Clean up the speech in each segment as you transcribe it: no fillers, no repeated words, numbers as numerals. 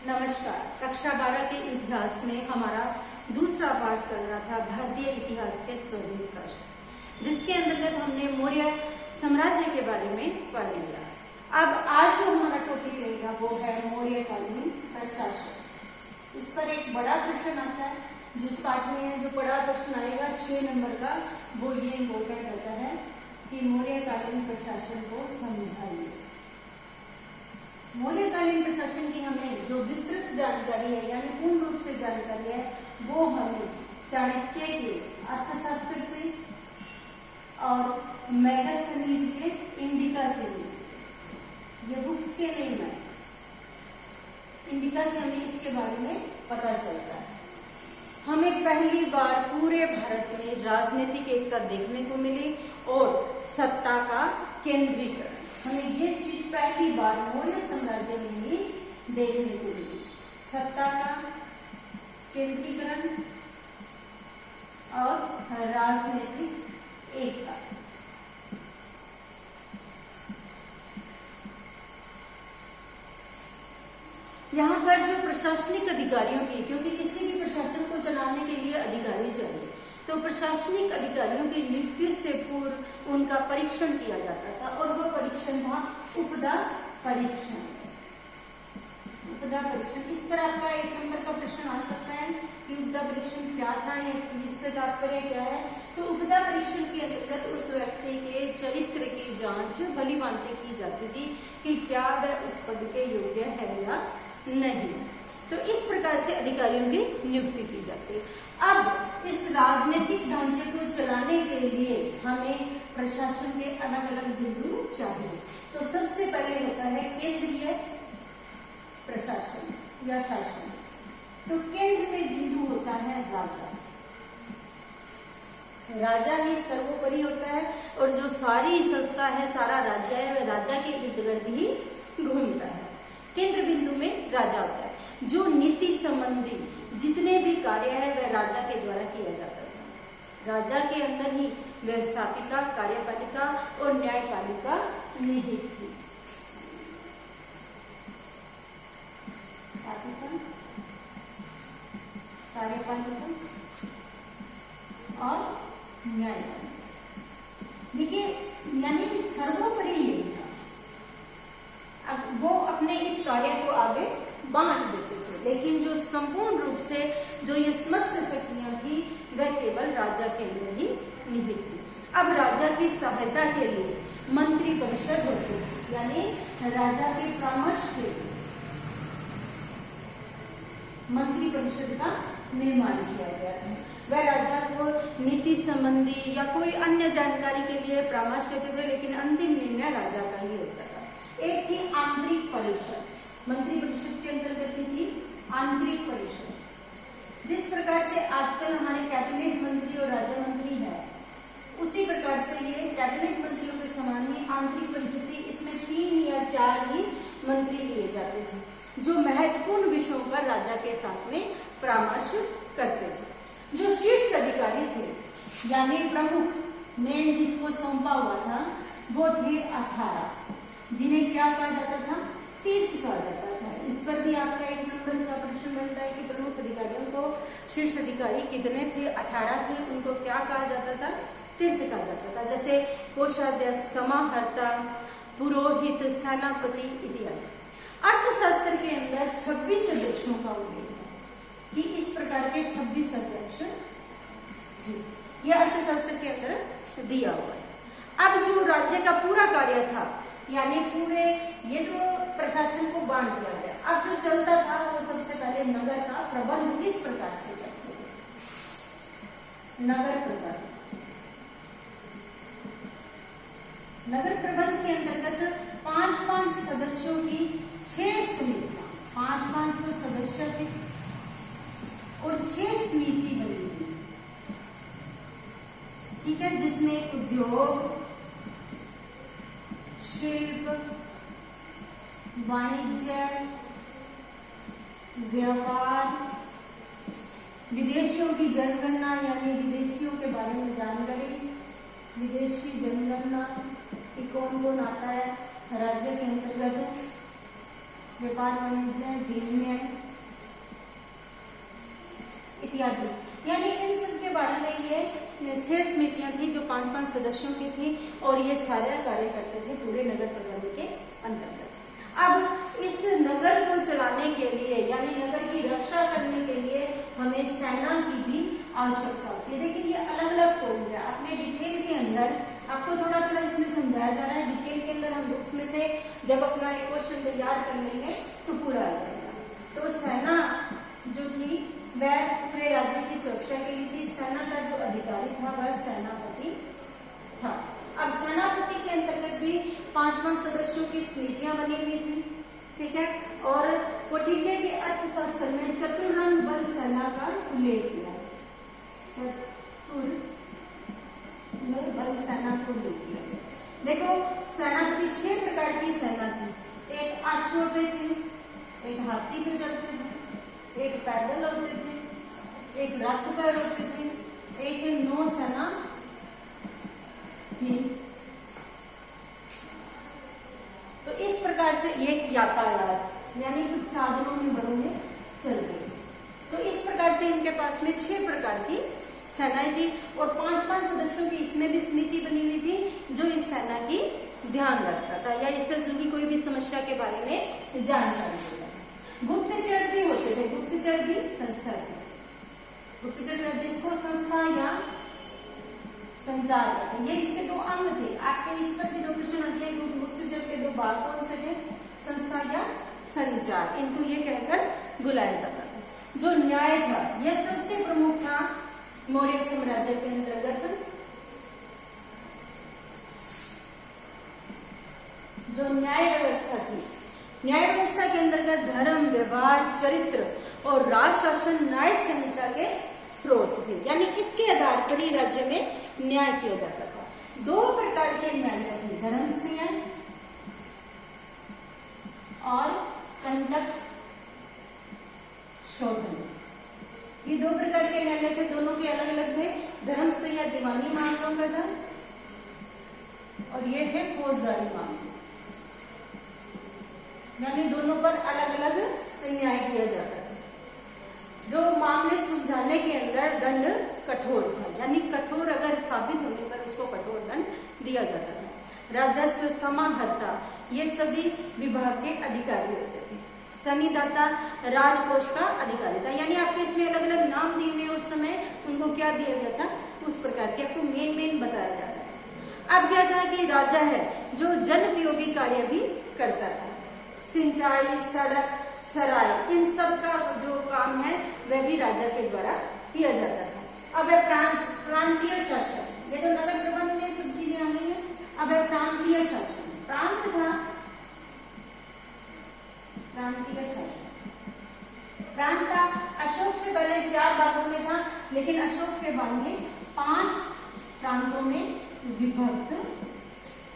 नमस्कार। कक्षा 12 के इतिहास में हमारा दूसरा पाठ चल रहा था भारतीय इतिहास के स्वर्णिम पृष्ठ, जिसके अंतर्गत हमने मौर्य साम्राज्य के बारे में पढ़ लिया। अब आज जो हमारा टॉपिक रहेगा वो है मौर्यकालीन प्रशासन। इस पर एक बड़ा प्रश्न आता है जो इस पाठ में है। जो बड़ा प्रश्न आएगा 6 नंबर का, वो ये इम्पोर्टेंट होता है कि मौर्यकालीन प्रशासन को समझाइए। मौर्यकालीन प्रशासन की हमें जो विस्तृत जानकारी है यानी पूर्ण रूप से जानकारी है वो हमें चाणक्य के अर्थशास्त्र से और मेगास्थनीज के इंडिका से मिली। ये बुक्स के नहीं है, इंडिका से हमें इसके बारे में पता चलता है। हमें पहली बार पूरे भारत में राजनीतिक एकता देखने को मिली और सत्ता का केंद्रीकरण। हमें ये चीज पहली बार मौर्य साम्राज्य में ही देखने को मिली, सत्ता का केंद्रीकरण और राजनीतिक एकता। यहाँ पर जो प्रशासनिक अधिकारियों की, क्योंकि किसी भी प्रशासन को चलाने के लिए अधिकारी चाहिए, तो प्रशासनिक अधिकारियों की नियुक्ति से पूर्व उनका परीक्षण किया जाता था और वह परीक्षण था उपदा परीक्षण। उपदा परीक्षण, इस पर आपका 1 नंबर का प्रश्न आ सकता है कि उपदा परीक्षण क्या था या इससे तात्पर्य क्या है। तो उपदा परीक्षण के अंतर्गत उस व्यक्ति के चरित्र की जांच भली भांति की जाती थी कि क्या वह उस पद के योग्य है या नहीं। तो इस प्रकार से अधिकारियों की नियुक्ति की जाती है। अब इस राजनीतिक ढांचे को चलाने के लिए हमें प्रशासन के अलग अलग बिंदु चाहिए। तो सबसे पहले होता है केंद्रीय प्रशासन या शासन। तो केंद्र में बिंदु होता है राजा। राजा ही सर्वोपरि होता है और जो सारी संस्था है, सारा राज्य है, वह राजा के इर्द गिर्द ही घूमता है। केंद्र बिंदु में राजा होता है। जो नीति संबंधी जितने भी कार्य है वह राजा के द्वारा किया जाता था। राजा के अंदर ही व्यवस्थापिका, कार्यपालिका और न्यायपालिका निहित थी। कार्यपालिका और न्यायपालिका, देखिए यानी सर्वोपरि यही था। अब वो अपने इस कार्य को आगे बांट देते थे, लेकिन जो संपूर्ण रूप से जो ये समस्त शक्तियां थी वह केवल राजा के अंदर ही निहित थी। अब राजा की सहायता के लिए मंत्री परिषद होती थी, यानी राजा के परामर्श के लिए मंत्री परिषद का निर्माण किया गया था। वह राजा को नीति संबंधी या कोई अन्य जानकारी के लिए परामर्श देते थे, लेकिन अंतिम निर्णय राजा का ही होता था। एक थी आंतरिक परिषद, मंत्री परिषद के अंतर्गत थी आंतरिक परिषद। जिस प्रकार से आजकल हमारे कैबिनेट मंत्री और राज्य मंत्री है, उसी प्रकार से ये कैबिनेट मंत्रियों के समान ही आंतरिक परिषद थी। इसमें 3 या 4 ही मंत्री लिए जाते थे जो महत्वपूर्ण विषयों पर राजा के साथ में परामर्श करते थे। जो शीर्ष अधिकारी थे यानी प्रमुख मेन जिनको सौंपा हुआ था वो थे 18, जिन्हें क्या कहा जाता था? तीर्थ कहा जाता था। इस पर भी आपका 1 नंबर का प्रश्न बनता है कि प्रमुख अधिकारियों को शीर्ष अधिकारी कितने थे? 18 थे। उनको क्या कहा जाता था? तीर्थ कहा जाता था। जैसे कोषाध्यक्ष, समाहर्ता, पुरोहित, सेनापति इत्यादि। अर्थशास्त्र के अंदर 26 अध्यक्षों का उल्लेख है कि इस प्रकार के 26 अध्यक्ष थे। यह अर्थशास्त्र के अंदर दिया हुआ है। अब जो राज्य का पूरा कार्य था, यानी पूरे ये जो प्रशासन को बांट दिया गया, अब जो चलता था वो सबसे पहले नगर का प्रबंध किस प्रकार से करते थे? नगर प्रबंध। नगर प्रबंध के अंतर्गत 5-5 सदस्यों की 6 समितियां, 5-5 तो सदस्य थे और 6 समिति बनी थी, ठीक है, जिसमें उद्योग, शिल्प, वाणिज्य, व्यापार, विदेशियों की जनगणना यानी विदेशियों के बारे में जानकारी, विदेशी जनगणना कौन कौन आता है राज्य के अंतर्गत, व्यापार वाणिज्य, विनिमय इत्यादि। यानी इन सब के बारे में ये 6 समितियां थी जो 5-5 सदस्यों की थी और ये सारे कार्य करते थे पूरे नगर प्रबंध के अंतर्गत। अब इस नगर को चलाने के लिए यानी नगर की रक्षा करने के लिए हमें सेना की भी आवश्यकता होती है। देखिए ये अलग अलग पॉइंट है, अपने डिटेल के अंदर आपको थोड़ा थोड़ा इसमें समझाया जा रहा है। डिटेल के अंदर हम बुक्स में से जब अपना एक क्वेश्चन तैयार कर लेंगे तो पूरा आ जाएगा। तो सेना जो थी वह पूरे राज्य की सुरक्षा के लिए थी। सेना का जो अधिकारी था वह सेनापति था। अब सेनापति के अंतर्गत भी 5-5 सदस्यों की समितियां बनी हुई थी, ठीक है। और कौटिल्य के अर्थशास्त्र में चतुरंग बल सेना का उल्लेख किया है। चतुर बल सेना को उल्लेख किया है। देखो सेनापति 6 प्रकार की सेना थी। एक अश्व पे थी, एक हाथी पे चलते थे, एक पैदल होते थे, एक रथ पर होते थे, एक नौ सेना थी। तो इस प्रकार से ये यातायात यानी कुछ साधनों में बड़ों में चलते थे। तो इस प्रकार से इनके पास में 6 प्रकार की सेनाएं थी और 5-5 सदस्यों की इसमें भी समिति बनी हुई थी जो इस सेना की ध्यान रखता था या इससे जुड़ी कोई भी समस्या के बारे में जानकारी देता था। गुप्तचर भी होते थे, गुप्तचर भी संस्था थी। गुप्तचर जिसको संस्था या संचार करते हैं, ये इसके 2 अंग थे। आपके इस पर के 2 प्रश्न आते हैं। गुप्तचर के 2 भाग कौन से थे? संस्था या संचार। इनको ये कहकर बुलाया जाता था। जो न्याय था यह सबसे प्रमुख था मौर्य साम्राज्य के अंतर्गत। जो न्याय व्यवस्था थी, न्याय व्यवस्था के अंतर्गत धर्म, व्यवहार, चरित्र और राज शासन न्याय संहिता के स्रोत थे। यानी इसके आधार पर ही राज्य में न्याय किया जाता था। 2 प्रकार के न्यायालय थे, धर्मस्त्रियां और कंटक शोधन। ये 2 प्रकार के न्यायालय थे, दोनों के अलग अलग थे। धर्मस्त्रियां दीवानी मामलों का था और ये थे फौजदारी मामले। यानी दोनों पर अलग अलग न्याय किया जाता था। जो मामले सुलझाने के अंदर दंड कठोर था, यानी कठोर अगर साबित होने पर उसको कठोर दंड दिया जाता था। राजस्व समाहर्ता ये सभी विभाग के अधिकारी होते थे। सन्निदाता राजकोष का अधिकारी था। यानी आपके इसमें अलग अलग नाम दिए हुए उस समय उनको क्या दिया गया था उस प्रकार के आपको मेन बताया जा रहा है। अब क्या था कि राजा है जो जनोपयोगी कार्य भी करता था। सिंचाई, सड़क, सराय, इन सब का जो काम है वह भी राजा के द्वारा किया जाता था। अब है प्रांतीय शासन। ये तो नगर प्रबंध में सब चीजें आ गई है। अब है प्रांतीय शासन। प्रांत था प्रांतीय शासन। प्रांत था अशोक से पहले 4 भागों में था, लेकिन अशोक के बाद में 5 प्रांतों में विभक्त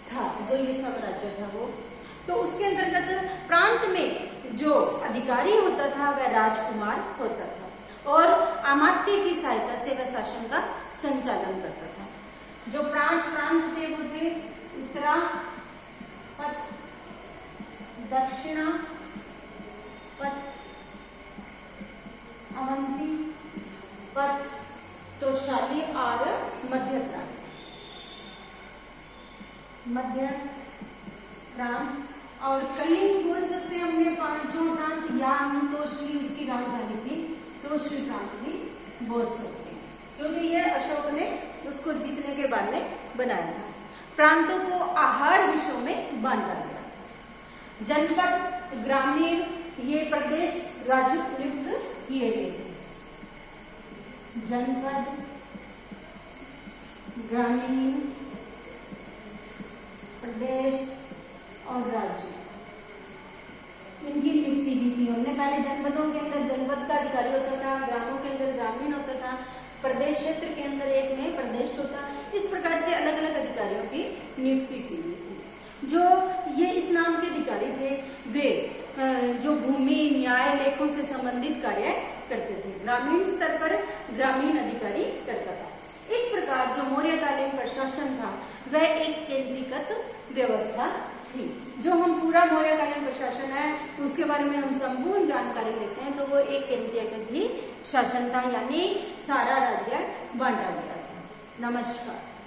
था जो ये साम्राज्य था वो। तो उसके अंतर्गत प्रांत में जो अधिकारी होता था वह राजकुमार होता था और अमात्य की सहायता से वह शासन का संचालन करता था। जो 5 प्रांत थे वो थे उत्तरा पथ, दक्षिणा पथ, अवंती पथ, तोशाली और मध्य प्रांत। मध्य प्रांत और कलिंग बोल सकते हैं हमने 5 प्रांत, या हम तोशली उसकी राजधानी थी, तोशली प्रांत भी बोल सकते हैं क्योंकि ये अशोक ने उसको जीतने के बाद में बनाया था। प्रांतों को आहार विषयों में बांटा गया। जनपद, ग्रामीण ये प्रदेश राज्य नियुक्त किए गए थे। जनपद, ग्रामीण, प्रदेश और राज्य इनकी नियुक्ति की थी हमने। पहले जनपदों के अंदर जनपद का अधिकारी होता था, ग्रामों के अंदर ग्रामीण होता था, प्रदेश क्षेत्र के अंदर एक में प्रदेश होता। इस प्रकार से अलग अलग अधिकारियों की नियुक्ति की गई थी। जो ये इस नाम के अधिकारी थे वे जो भूमि, न्याय, लेखों से संबंधित कार्य करते थे। ग्रामीण स्तर पर ग्रामीण अधिकारी करता था। इस प्रकार जो मौर्यकालीन प्रशासन था वह एक केंद्रीकृत व्यवस्था थी। जो हम पूरा मौर्यकालीन प्रशासन है उसके बारे में हम संपूर्ण जानकारी लेते हैं तो वो एक केंद्रीय शासन था, यानी सारा राज्य बांटा गया था। नमस्कार।